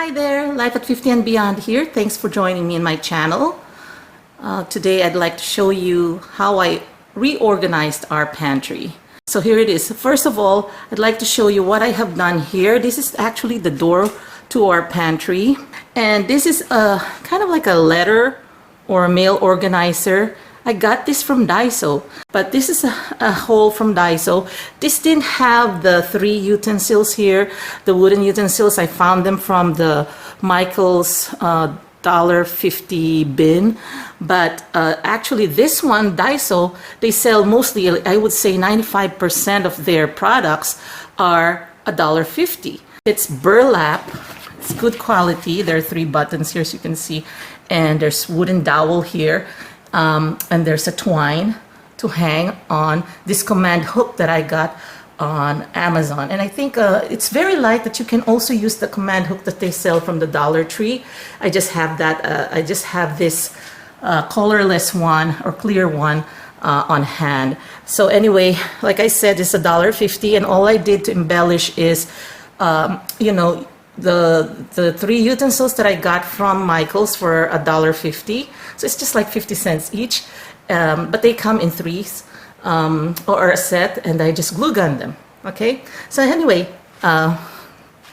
Hi there, Life at 50 and Beyond here. Thanks for joining me in my channel. Today I'd like to show you how I reorganized our pantry. So here it is. First of all, I'd like to show you what I have done here. This is actually the door to our pantry. And this is a kind of like a letter or a mail organizer. I got this from Daiso, but this is a hole from Daiso. This didn't have the 3 utensils here, the wooden utensils. I found them from the Michael's $1.50 bin, but actually this one, Daiso, they sell mostly, I would say 95% of their products are $1.50. It's burlap, it's good quality. There are 3 buttons here, as you can see, and there's wooden dowel here. And there's a twine to hang on this command hook that I got on Amazon. And I think it's very light that you can also use the command hook that they sell from the Dollar Tree. I just have that, I just have this colorless one or clear one on hand. So anyway, like I said, it's $1.50, and all I did to embellish is, you know, the 3 utensils that I got from Michael's for $1.50. So it's just like 50 cents each, but they come in 3s or a set, and I just glue gun them. Okay, so anyway,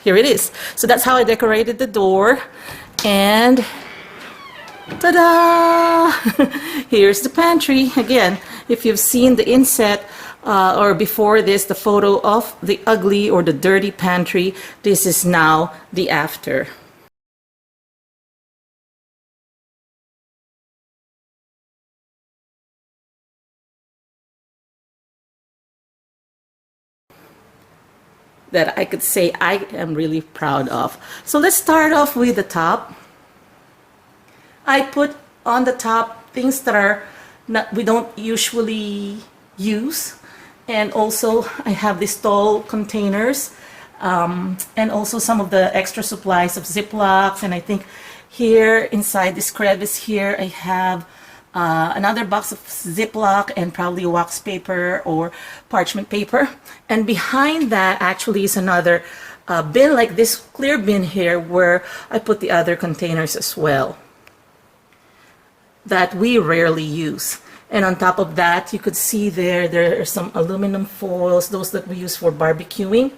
here it is. So that's how I decorated the door, and ta-da! Here's the pantry again. If you've seen the inset or before this, the photo of the ugly or the dirty pantry, this is now the after. That I could say I am really proud of. So let's start off with the top. I put on the top things that are not, we don't usually use. And also I have these tall containers and also some of the extra supplies of Ziplocs. And I think here inside this crevice here I have another box of Ziploc and probably wax paper or parchment paper. And behind that actually is another bin, like this clear bin here, where I put the other containers as well that we rarely use. And on top of that, you could see there are some aluminum foils, those that we use for barbecuing.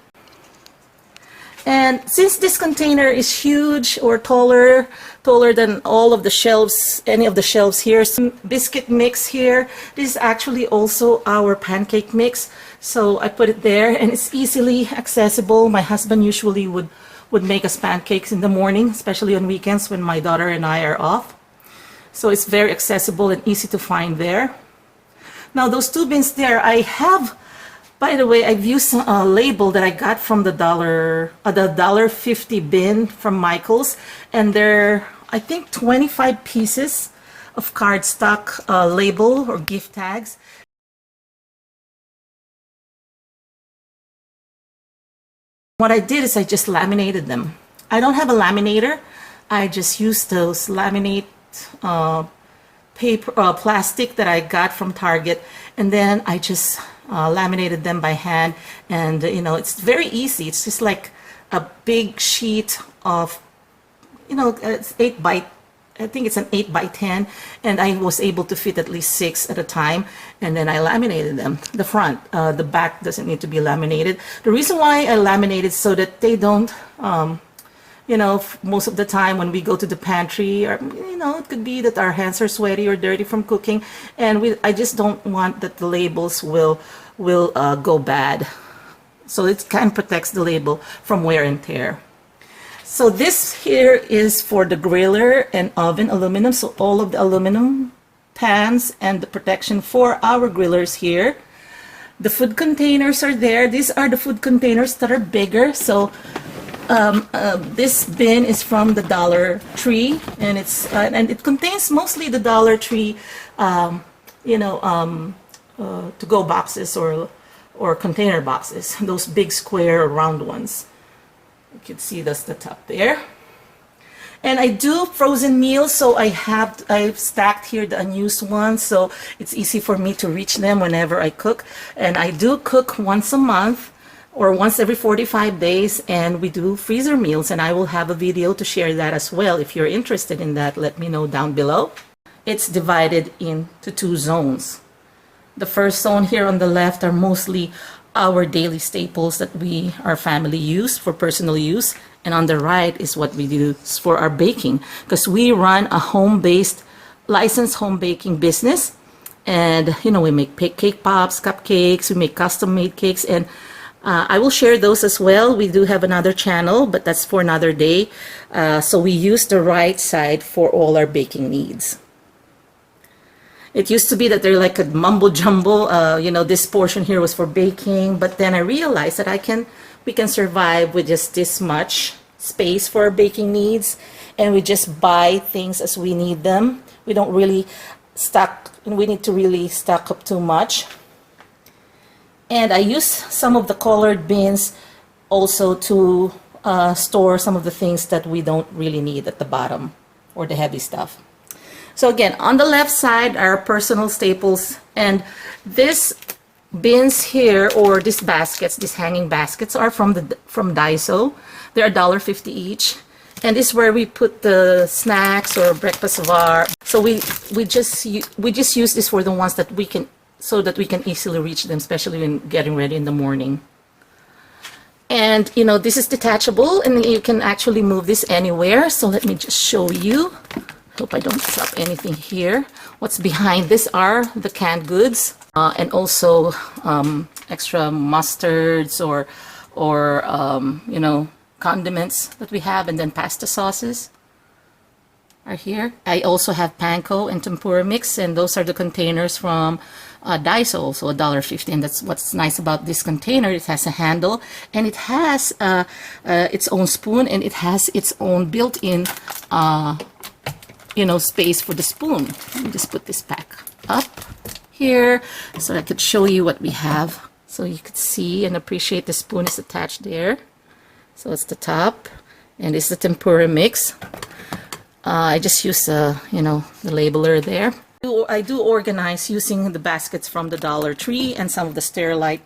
And since this container is huge or taller than all of the shelves, any of the shelves here, some biscuit mix here. This is actually also our pancake mix. So I put it there, and it's easily accessible. My husband usually would make us pancakes in the morning, especially on weekends when my daughter and I are off. So it's very accessible and easy to find there. Now those 2 bins there, I have, by the way, I've used a label that I got from the $1.50 bin from Michael's, and they're, I think, 25 pieces of cardstock label or gift tags. What I did is I just laminated them. I don't have a laminator. I just used those laminate paper, plastic that I got from Target, and then I just laminated them by hand. And you know, it's very easy. It's just like a big sheet of, you know, it's I think it's an 8 by 10, and I was able to fit at least 6 at a time, and then I laminated them. The front, the back doesn't need to be laminated. The reason why I laminated so that they don't you know, most of the time when we go to the pantry, or you know, it could be that our hands are sweaty or dirty from cooking, and I just don't want that the labels will go bad. So it kind of protects the label from wear and tear. So this here is for the griller and oven aluminum. So all of the aluminum pans and the protection for our grillers here. The food containers are there. These are the food containers that are bigger. So this bin is from the Dollar Tree, and it's and it contains mostly the Dollar Tree, you know, to-go boxes or container boxes. Those big square or round ones. You can see that's the top there. And I do frozen meals, so I've stacked here the unused ones, so it's easy for me to reach them whenever I cook. And I do cook once a month. or once every 45 days, and we do freezer meals, and I will have a video to share that as well. If you're interested in that, let me know down below. It's divided into two zones. The first zone here on the left are mostly our daily staples that our family use for personal use, and on the right is what we use for our baking, because we run a home-based licensed home baking business. And we make cake pops, cupcakes, we make custom made cakes, and I will share those as well. We do have another channel, but that's for another day. So we use the right side for all our baking needs. It used to be that they're like a mumbo jumbo. This portion here was for baking, but then I realized that we can survive with just this much space for our baking needs, and we just buy things as we need them. We don't really we need to really stock up too much. And I use some of the colored bins also to store some of the things that we don't really need at the bottom, or the heavy stuff. So again, on the left side are personal staples, and these bins here, or these baskets, these hanging baskets, are from Daiso. They're $1.50 each, and this is where we put the snacks or breakfast bar. So we just use this for the ones that we can, so that we can easily reach them, especially when getting ready in the morning. And this is detachable, and you can actually move this anywhere. So let me just show you. Hope I don't drop anything here. What's behind this are the canned goods, and also extra mustards or condiments that we have, and then pasta sauces are here. I also have panko and tempura mix, and those are the containers from Daiso, also $1.50. And that's what's nice about this container. It has a handle, and it has its own spoon, and it has its own built-in space for the spoon. Let me just put this back up here so I could show you what we have, so you could see and appreciate. The spoon is attached there, so it's the top, and it's the tempura mix. I just use the labeler there. I do organize using the baskets from the Dollar Tree and some of the Sterilite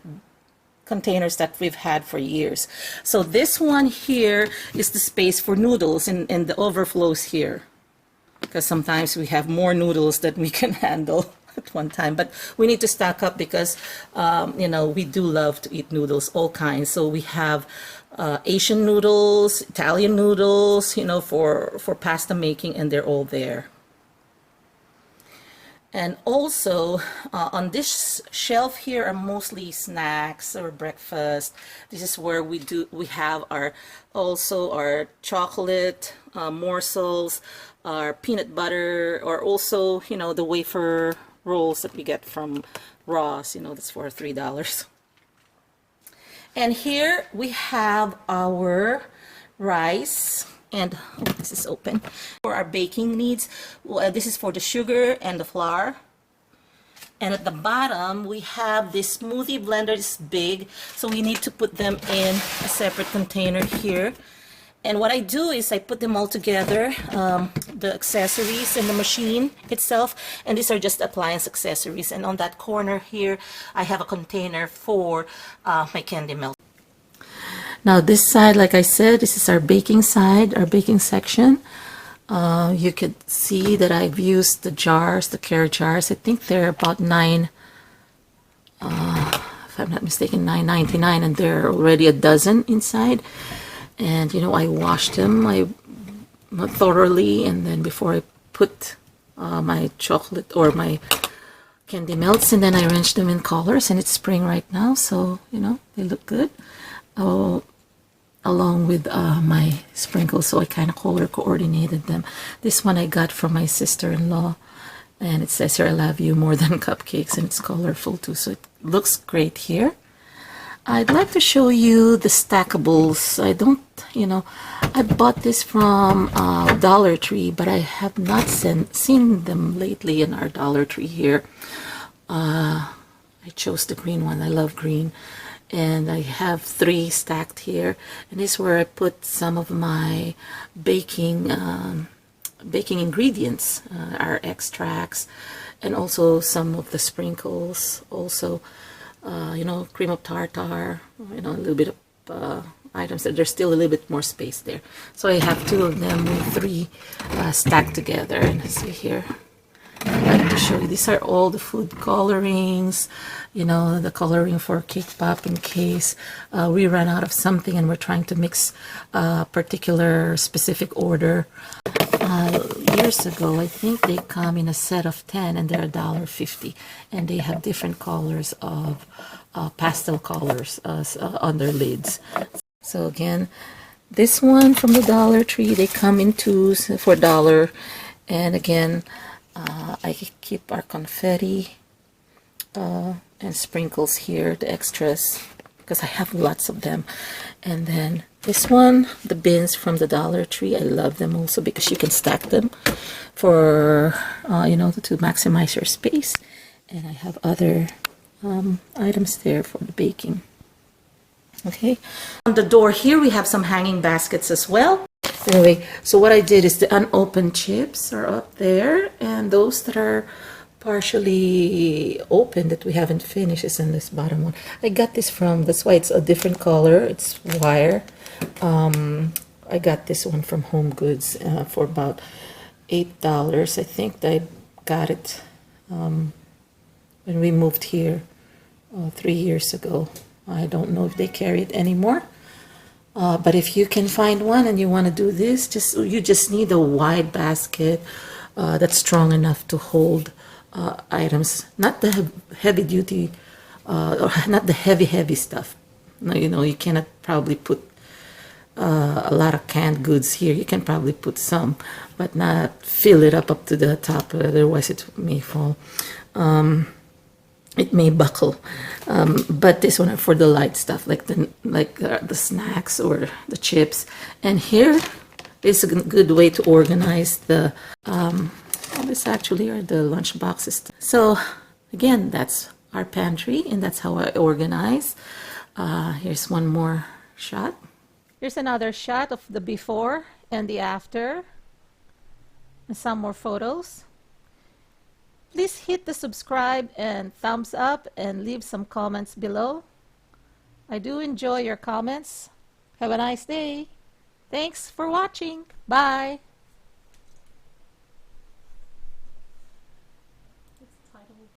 containers that we've had for years. So this one here is the space for noodles, and the overflows here, because sometimes we have more noodles than we can handle at one time. But we need to stock up because we do love to eat noodles, all kinds. So we have Asian noodles, Italian noodles, for pasta making, and they're all there. And also on this shelf here are mostly snacks or breakfast. This is where we have our chocolate morsels, our peanut butter, or also the wafer rolls that we get from Ross. That's for $3. And here we have our rice, and this is open for our baking needs. This is for the sugar and the flour. And at the bottom we have this smoothie blender. It's big, so we need to put them in a separate container here. And what I do is I put them all together, the accessories and the machine itself, and these are just appliance accessories. And on that corner here I have a container for my candy melt. Now this side, like I said, this is our baking side, our baking section. You could see that I've used the jars, the care jars. I think they're about $9, if I'm not mistaken, $9.99, and there are already a dozen inside. And I washed them thoroughly, and then before I put my chocolate or my candy melts, and then I rinsed them in colors, and it's spring right now, so they look good. Along with my sprinkles, so I kind of color coordinated them. This one I got from my sister-in-law, and it says here, "I love you more than cupcakes," and it's colorful too, so it looks great here. I'd like to show you the stackables. I bought this from Dollar Tree, but I have not seen them lately in our Dollar Tree here. I chose the green one. I love green. And I have 3 stacked here, and this is where I put some of my baking ingredients, our extracts, and also some of the sprinkles, also cream of tartar, a little bit of items that there's still a little bit more space there. So I have two of them with three stacked together. And see here, I'd like to show you, these are all the food colorings, the coloring for cake pop in case we run out of something and we're trying to mix a particular specific order. Years ago, I think they come in a set of 10 and they're $1.50, and they have different colors of pastel colors on their lids. So again, this one from the Dollar Tree, they come in twos for $1. And again, I keep our confetti and sprinkles here, the extras, because I have lots of them. And then this one, the bins from the Dollar Tree, I love them also because you can stack them for, to maximize your space. And I have other items there for the baking. Okay, on the door here we have some hanging baskets as well. Anyway, so what I did is the unopened chips are up there, and those that are partially open that we haven't finished is in this bottom one. I got this from, that's why it's a different color, it's wire. I got this one from Home Goods for about $8. I think I got it when we moved here 3 years ago. I don't know if they carry it anymore. But if you can find one and you want to do this, you just need a wide basket that's strong enough to hold items, not the heavy duty, or not the heavy stuff. No, you cannot probably put a lot of canned goods here. You can probably put some, but not fill it up to the top. Otherwise, it may fall. It may buckle, but this one are for the light stuff, like the snacks or the chips. And here is a good way to organize the. This actually are the lunch boxes. So again, that's our pantry, and that's how I organize. Here's one more shot. Here's another shot of the before and the after, and some more photos. Please hit the subscribe and thumbs up and leave some comments below. I do enjoy your comments. Have a nice day. Thanks for watching. Bye.